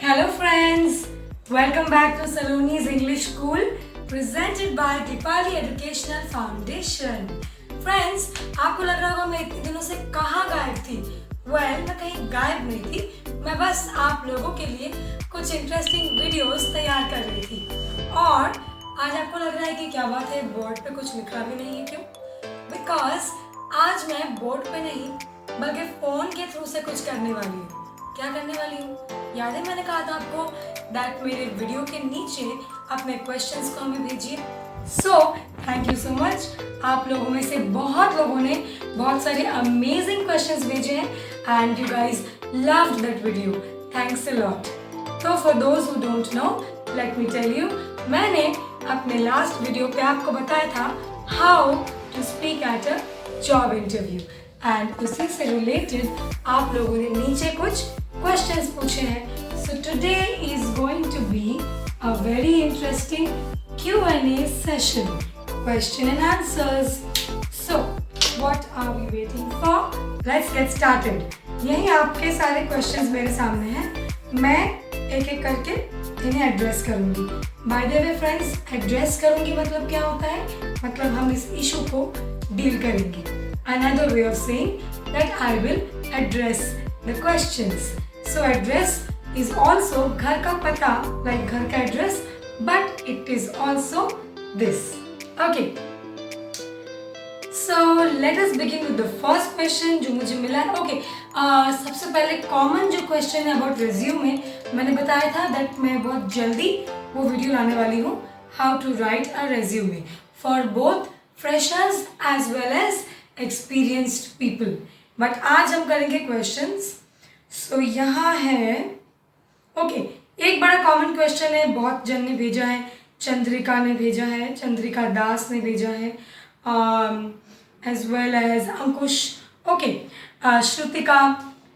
Hello friends, welcome back to Saloni's English School presented by Dipali Educational Foundation. Friends, आपको लग रहा होगा मैं इतने दिनों से कहाँ गायब थी? मैं कहीं गायब नहीं थी, मैं बस आप लोगों के लिए कुछ इंटरेस्टिंग वीडियोस तैयार कर रही थी। और आज आपको लग रहा है कि क्या बात है, बोर्ड पे कुछ लिखा भी नहीं है, क्यों? बिकॉज आज मैं बोर्ड पे नहीं बल्कि फ़ोन के थ्रू से कुछ करने वाली हूँ। क्या करने वाली हूँ? याद है मैंने कहा था आपको दैट मेरे वीडियो के नीचे अपने क्वेश्चंस को हमें भेजिए। So thank you so much. आप लोगों में से बहुत लोगों ने बहुत सारे अमेजिंग क्वेश्चंस भेजे हैं and you guys loved that video. Thanks a lot. तो for those who don't know, let me tell you, मैंने अपने लास्ट वीडियो पे आपको बताया था how to speak at a job interview and उसी से रिलेटेड आप लोगों ने नीचे कुछ क्वेश्चंस पूछे हैं। So today is going to be a very interesting Q&A session, question and answers. So what are we waiting for? Let's get started. यही आपके सारे क्वेश्चंस मेरे सामने हैं, मैं एक एक करके इन्हें एड्रेस करूंगी। By the way friends, address करूंगी मतलब क्या होता है? मतलब हम इस इशू को डील करेंगे। Another way of saying that I will address the questions. So address is also घर का पता, like घर का address, but it is also this. Okay. So let us begin with the first question जो मुझे मिला है। Okay. सबसे पहले कॉमन जो क्वेश्चन है अबाउट रेज्यूमे, मैंने बताया था दैट मैं बहुत जल्दी वो वीडियो लाने वाली हूँ, how to write a resume for both freshers as well as experienced people. But आज हम करेंगे क्वेश्चंस। सो यहाँ है, ओके, एक बड़ा कॉमन क्वेश्चन है, बहुत जन ने भेजा है, चंद्रिका ने भेजा है, चंद्रिका दास ने भेजा है, एज वेल एज अंकुश, ओके, श्रुतिका,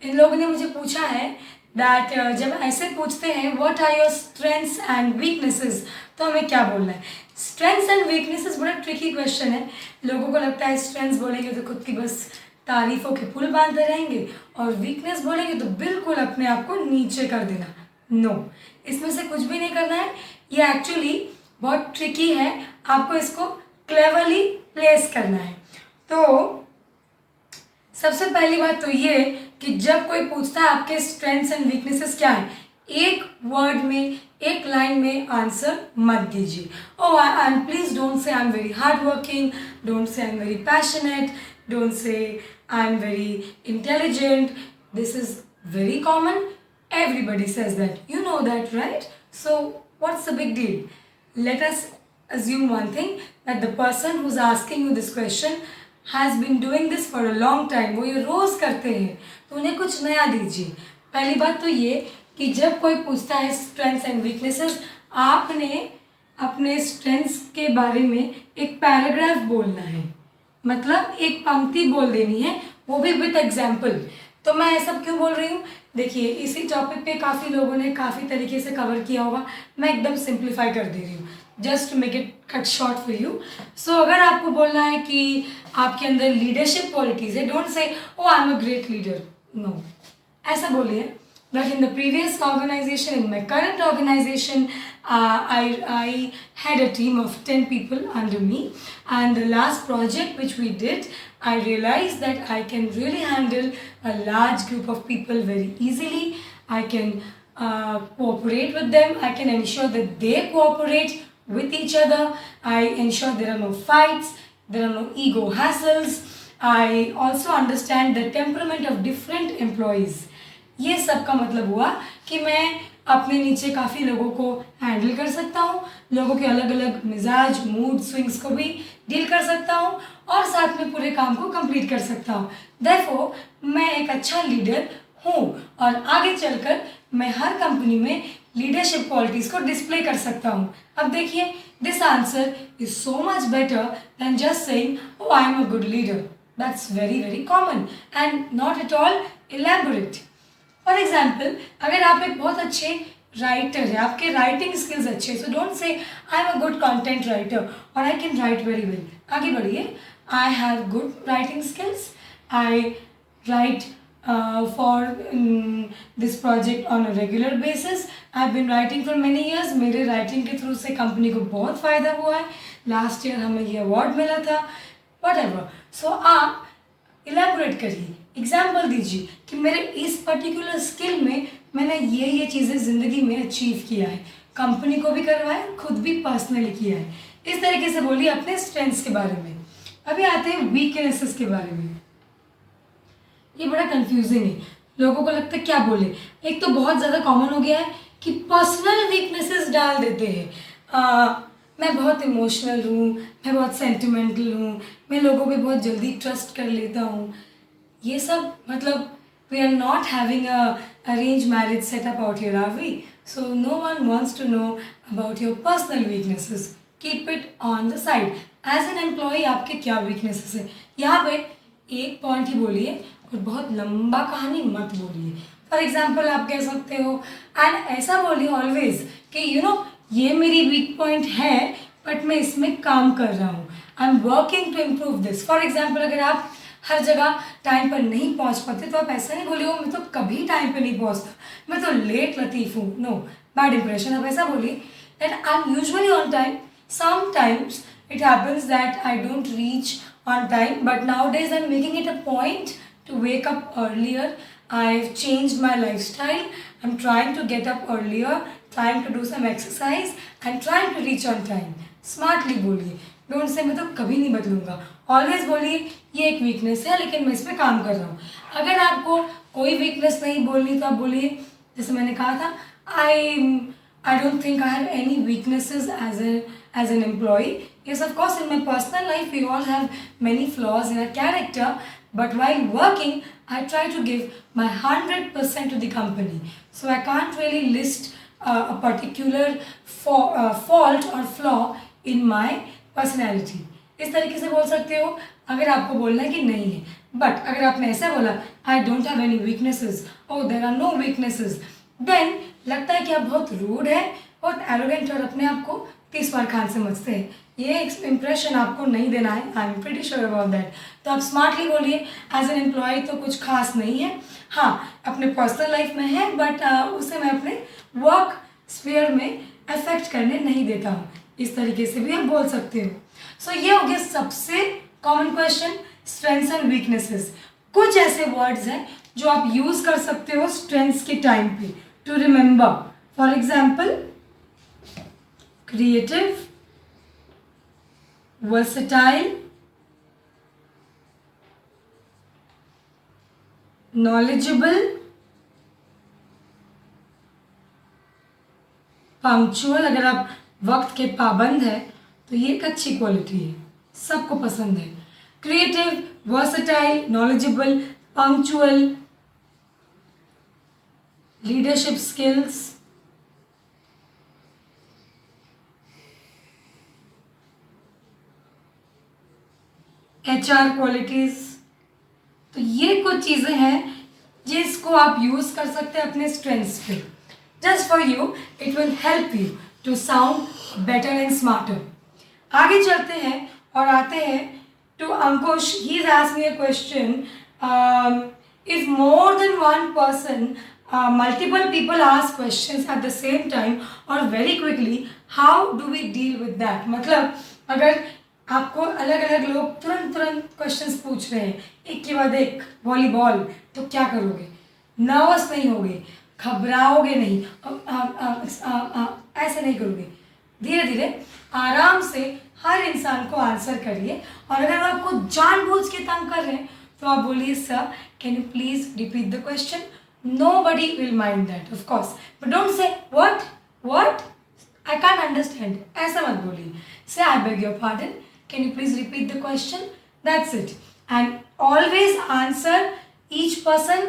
इन लोगों ने मुझे पूछा है दैट जब ऐसे पूछते हैं what are your strengths and weaknesses, तो हमें क्या बोलना है? स्ट्रेंथ्स एंड वीकनेसेस बड़ा ट्रिकी क्वेश्चन है। लोगों को लगता है स्ट्रेंथ्स बोलेंगे तो खुद की बस तारीफों के पुल बांधते रहेंगे और वीकनेस बोलेंगे तो बिल्कुल अपने आप को नीचे कर देना। नो, इसमें से कुछ भी नहीं करना है। ये एक्चुअली बहुत ट्रिकी है, आपको इसको क्लेवरली प्लेस करना है। तो सबसे पहली बात तो ये कि जब कोई पूछता है आपके स्ट्रेंथ्स एंड वीकनेसेस क्या है, एक वर्ड में, एक लाइन में आंसर मत दीजिए। ओह, and please don't say I am very hard working, don't say I am very passionate, don't say I am very intelligent. This is very common. Everybody says that. You know that, right? So what's the big deal? Let us assume one thing, that the person who's asking you this question has been doing this for a long time. वो ये रोज़ करते हैं, तो उन्हें कुछ नया दीजिए। पहली बात तो ये कि जब कोई पूछता है स्ट्रेंथ्स एंड वीकनेसेस, आपने अपने स्ट्रेंथ्स के बारे में एक पैराग्राफ बोलना है, मतलब एक पंक्ति बोल देनी है, वो भी विथ एग्जाम्पल। तो मैं ये सब क्यों बोल रही हूँ? देखिए, इसी टॉपिक पे काफ़ी लोगों ने काफ़ी तरीके से कवर किया होगा, मैं एकदम सिंप्लीफाई कर दे रही हूँ, just make it cut short for you. So अगर आपको बोलना है कि आपके अंदर लीडरशिप क्वालिटीज़ है, don't say oh I am a great leader, no, ऐसा बोलिए that in the previous organization, in my current organization, I had a team of 10 people under me, and the last project which we did, I realized that I can really handle a large group of people very easily. I can cooperate with them. I can ensure that they cooperate with each other. I ensure there are no fights, there are no ego hassles. I also understand the temperament of different employees. ये सब का मतलब हुआ कि मैं अपने नीचे काफ़ी लोगों को हैंडल कर सकता हूँ, लोगों के अलग अलग मिजाज, मूड स्विंग्स को भी डील कर सकता हूँ और साथ में पूरे काम को कंप्लीट कर सकता हूँ। देयरफॉर मैं एक अच्छा लीडर हूँ और आगे चलकर मैं हर कंपनी में लीडरशिप क्वालिटीज़ को डिस्प्ले कर सकता हूँ। अब देखिए, this answer is so much better than just saying oh I am a good leader. That's very very common and not at all elaborate. For example, अगर आप एक बहुत अच्छे राइटर है, आपके राइटिंग स्किल्स अच्छे, so don't say I am a good content writer और I can write very well. आगे बढ़िए, I have good writing skills, I write for this project on a regular basis. I've been writing for many years. मेरे writing के through से company को बहुत फ़ायदा हुआ है. लास्ट ईयर हमें ये अवार्ड मिला था. whatever. So आप इलेबोरेट करिए, एग्जाम्पल दीजिए कि मेरे इस पर्टिकुलर स्किल में मैंने ये चीज़ें ज़िंदगी में अचीव किया है, कंपनी को भी करवाया, खुद भी पर्सनली किया है. इस तरीके से बोलिए अपने स्ट्रेंथ्स के बारे में. अभी आते हैं वीकनेसेस के बारे में. ये बड़ा कंफ्यूजिंग है, लोगों को लगता है क्या बोले. एक तो बहुत ज़्यादा कॉमन हो गया है कि पर्सनल वीकनेसेस डाल देते हैं. मैं बहुत इमोशनल हूँ, मैं बहुत सेंटिमेंटल हूँ, मैं लोगों पे बहुत जल्दी ट्रस्ट कर लेता हूँ. ये सब मतलब we are not having a arrange marriage setup out here, are we? So no one wants to know about your personal weaknesses. Keep it on the side. As an employee आपके क्या weaknesses है, यहाँ पे एक point ही बोलिए और बहुत लंबा कहानी मत बोलिए. फॉर एग्जाम्पल आप कह सकते हो एंड ऐसा बोलिए ऑलवेज कि ये मेरी वीक पॉइंट है बट मैं इसमें काम कर रहा हूँ. I am working to improve this. For example अगर आप हर जगह टाइम पर नहीं पहुँच पाते तो आप ऐसा नहीं बोलिए मैं तो कभी टाइम पर नहीं पहुँचता, मैं तो लेट लतीफ़ हूँ. No, bad impression. आप ऐसा बोलिए that I am usually on time. Sometimes it happens that I don't reach on time, but nowadays I'm making it a point to wake up earlier. I've changed my lifestyle. I'm trying to get up earlier, trying to do some exercise and trying to reach on time. Smartly बोलिए. Don't say मैं तो कभी नहीं बदलूंगा. Always बोलिए ये एक weakness है लेकिन मैं इस पर काम कर रहा हूँ. अगर आपको कोई weakness नहीं बोलनी तो आप बोलिए जैसे मैंने कहा था I don't think I have any weaknesses as an employee. Yes, of course, in my personal life, we all have many flaws in our character. But while working, I try to give my 100% to the company. So I can't really list a particular fault or flaw in my personality. इस तरीके से बोल सकते हो अगर आपको बोलना है कि नहीं है. बट अगर आपने ऐसा बोला I don't have any weaknesses, oh there are no weaknesses, then लगता है कि आप बहुत रूड है, बहुत एरोगेंट और अपने आप को 30 बार खान समझते हैं. ये इंप्रेशन आपको नहीं देना है. I am pretty sure about that. तो आप स्मार्टली बोलिए एज एन एम्प्लॉय तो कुछ खास नहीं है. हाँ, अपने पर्सनल लाइफ में है बट उसे मैं अपने वर्क स्फीयर में अफेक्ट करने नहीं देता हूँ. इस तरीके से भी आप बोल सकते हो. सो ये हो गया सबसे common question, strengths and weaknesses. कुछ ऐसे वर्ड्स हैं जो आप यूज कर सकते हो स्ट्रेंथ्स के टाइम पे to remember. For example creative, versatile, knowledgeable, punctual. अगर आप वक्त के पाबंद है तो ये एक अच्छी क्वालिटी है, सबको पसंद है. Creative, versatile, knowledgeable, punctual, leadership skills, HR qualities. तो ये कुछ चीज़ें हैं जिसको आप यूज़ कर सकते हैं अपने स्ट्रेंथ्स पे. Just for you it will help you to sound better and smarter. आगे चलते हैं और आते हैं to Ankush. He is asking a question. If more than one person multiple people ask questions at the same time or very quickly, how do we deal with that? मतलब अगर आपको अलग अलग लोग तुरंत क्वेश्चंस पूछ रहे हैं एक के बाद एक वॉलीबॉल, तो क्या करोगे? नर्वस नहीं होगे, घबराओगे नहीं, ऐसे नहीं करोगे. धीरे धीरे आराम से हर इंसान को आंसर करिए. और अगर आपको जानबूझ के तंग कर रहे हैं तो आप बोलिए sir can you please repeat the question. Nobody will mind that, of course. But don't say, what? I can't understand. ऐसा मत बोलिए. Say, I beg your pardon. Can you please repeat the question? That's it. And always answer each person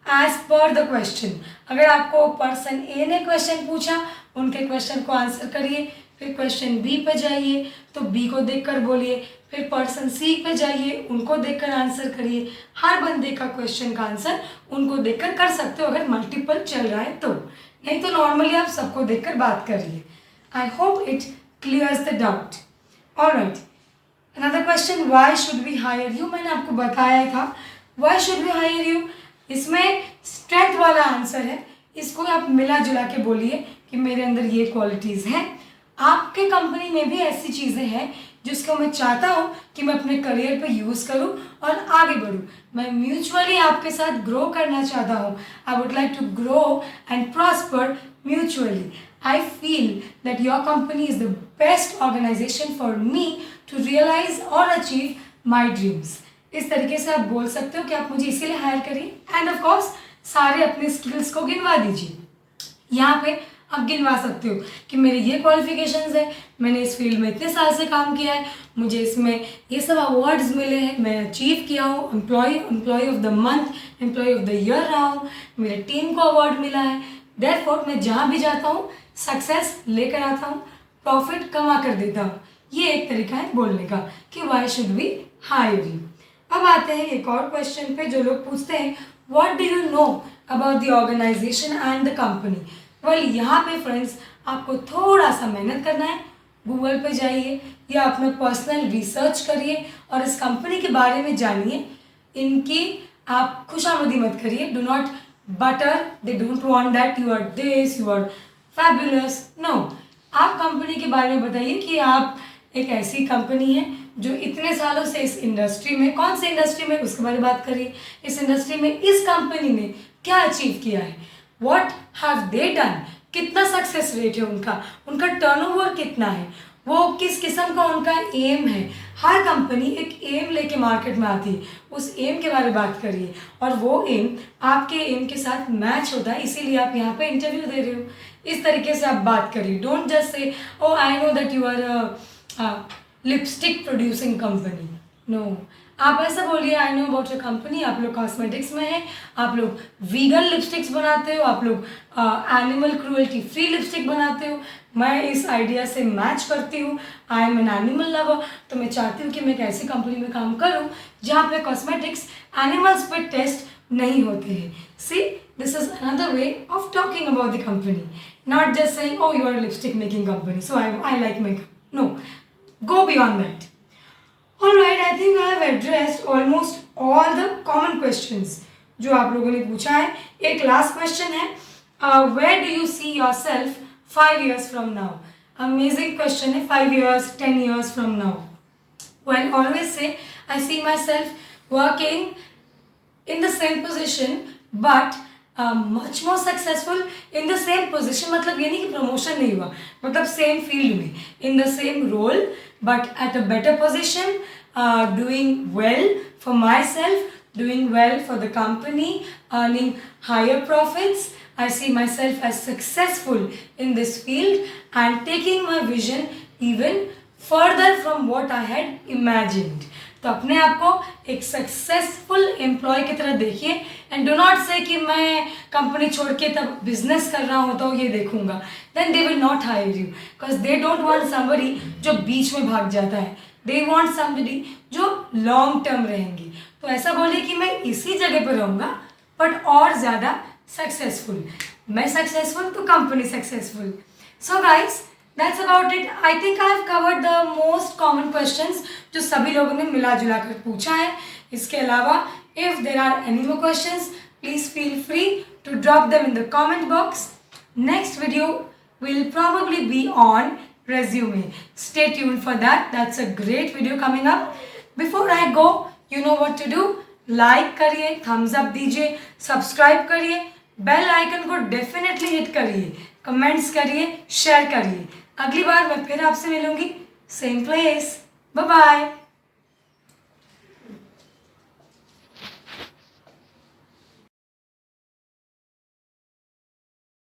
as per the question. अगर आपको person ए ने question पूछा, उनके question को answer करिए. फिर क्वेश्चन बी पे जाइए तो बी को देखकर बोलिए. फिर पर्सन सी पे जाइए, उनको देखकर आंसर करिए. हर बंदे का क्वेश्चन का आंसर उनको देखकर कर सकते हो अगर मल्टीपल चल रहा है तो. नहीं तो नॉर्मली आप सबको देखकर बात करिए. I hope it clears the doubt. Alright, another question, why should we hire you? मैंने आपको बताया था why should we hire you. इसमें स्ट्रेंथ वाला आंसर है, इसको आप मिला जुला के बोलिए कि मेरे अंदर ये क्वालिटीज़ हैं। आपके कंपनी में भी ऐसी चीज़ें हैं जिसको मैं चाहता हूँ कि मैं अपने करियर पे यूज़ करूँ और आगे बढ़ूँ। मैं म्यूचुअली आपके साथ ग्रो करना चाहता हूँ। I would like to grow and prosper mutually. I feel that your company is the best organization for me to realize or achieve my dreams. इस तरीके से आप बोल सकते हो कि आप मुझे इसीलिए हायर करिए। एंड ऑफ कोर्स सारे अपने स्किल्स को गिनवा दीजिए। यहाँ पे आप गिनवा सकते हो कि मेरे ये क्वालिफिकेशंस है, मैंने इस फील्ड में इतने साल से काम किया है, मुझे इसमें ये सब अवार्ड्स मिले हैं, मैं अचीव किया हूँ, employee of the month, employee of the year रहा हूँ, मेरे टीम को अवार्ड मिला है। देयरफॉर मैं जहाँ भी जाता हूँ सक्सेस लेकर आता हूँ, प्रॉफिट कमा कर देता हूँ। ये एक तरीका है बोलने का कि why should we hire you. अब आते हैं एक और क्वेश्चन पे जो लोग पूछते हैं, what do you know about the organisation and the company. Well यहाँ पे फ्रेंड्स आपको थोड़ा सा मेहनत करना है, गूगल पे जाइए या अपना पर्सनल रिसर्च करिए और इस कंपनी के बारे में जानिए। इनकी आप खुशामदी मत करिए, do not butter, they don't want that you are this, you are fabulous, no. आप कंपनी के बारे में बताइए कि आप एक ऐसी कंपनी है जो इतने सालों से इस इंडस्ट्री में, कौन सी इंडस्ट्री में उसके बारे में बात करिए, इस इंडस्ट्री में इस कंपनी ने क्या अचीव किया है, व्हाट हैव दे डन, कितना सक्सेस रेट है उनका, उनका टर्नओवर कितना है, वो किस किस्म का उनका एम है। हर कंपनी एक एम लेके मार्केट में आती है, उस एम के बारे में बात करिए और वो एम आपके एम के साथ मैच होता है, इसीलिए आप यहाँ पे इंटरव्यू दे रहे हो। इस तरीके से आप बात करिए। Don't just say oh I know that you are lipstick producing company, no. आप ऐसा बोलिए I know about your company, आप लोग कॉस्मेटिक्स में हैं, आप लोग वीगन लिपस्टिक्स बनाते हो, आप लोग एनिमल क्रूअल्टी फ्री लिपस्टिक बनाते हो। मैं इस आइडिया से मैच करती हूँ, I M an animal lover, तो मैं चाहती हूँ कि मैं एक ऐसी कंपनी में काम करूँ जहाँ पे कॉस्मेटिक्स एनिमल्स पे टेस्ट नहीं होते हैं। See, this is another way of talking about the company, not just saying oh you are lipstick making company so I like makeup, no, go beyond that. Alright, I think I have addressed almost all the common questions जो आप लोगों ने पूछा है। एक last question है, where do you see yourself 5 years from now? Amazing question है, 5 years, 10 years from now. Well, always say I see myself working in the same position but much more successful in the same position. मतलब ये नहीं कि promotion नहीं हुआ, मतलब same field में, in the same role but at a better position, doing well for myself, doing well for the company, earning higher profits. I see myself as successful in this field and taking my vision even further from what I had imagined. तो अपने आप को एक successful employ की तरह देखिए and do not से कि मैं कंपनी छोड़ के तब बिजनेस कर रहा हूँ तो ये देखूंगा, then they will not hire you because they don't want somebody जो बीच में भाग जाता है, दे वांट समबडी जो लॉन्ग टर्म रहेंगी। तो ऐसा बोले कि मैं इसी जगह पर रहूँगा बट और ज़्यादा सक्सेसफुल, मैं सक्सेसफुल तो company successful. So guys, that's about it. I think I have covered the most common questions जो सभी लोगों ने मिला जुला कर पूछा है। इसके अलावा if there are any more questions please feel free to drop them in the comment box. Next video will probably be on resume. Stay tuned for that. That's a great video coming up. Before I go, you know what to do. Like करिए, Thums up दीजिए, subscribe करिए, bell icon को definitely hit करिए, comments करिए, share करिए। अगली बार मैं फिर आपसे मिलूंगी सेम प्लेस। Bye bye.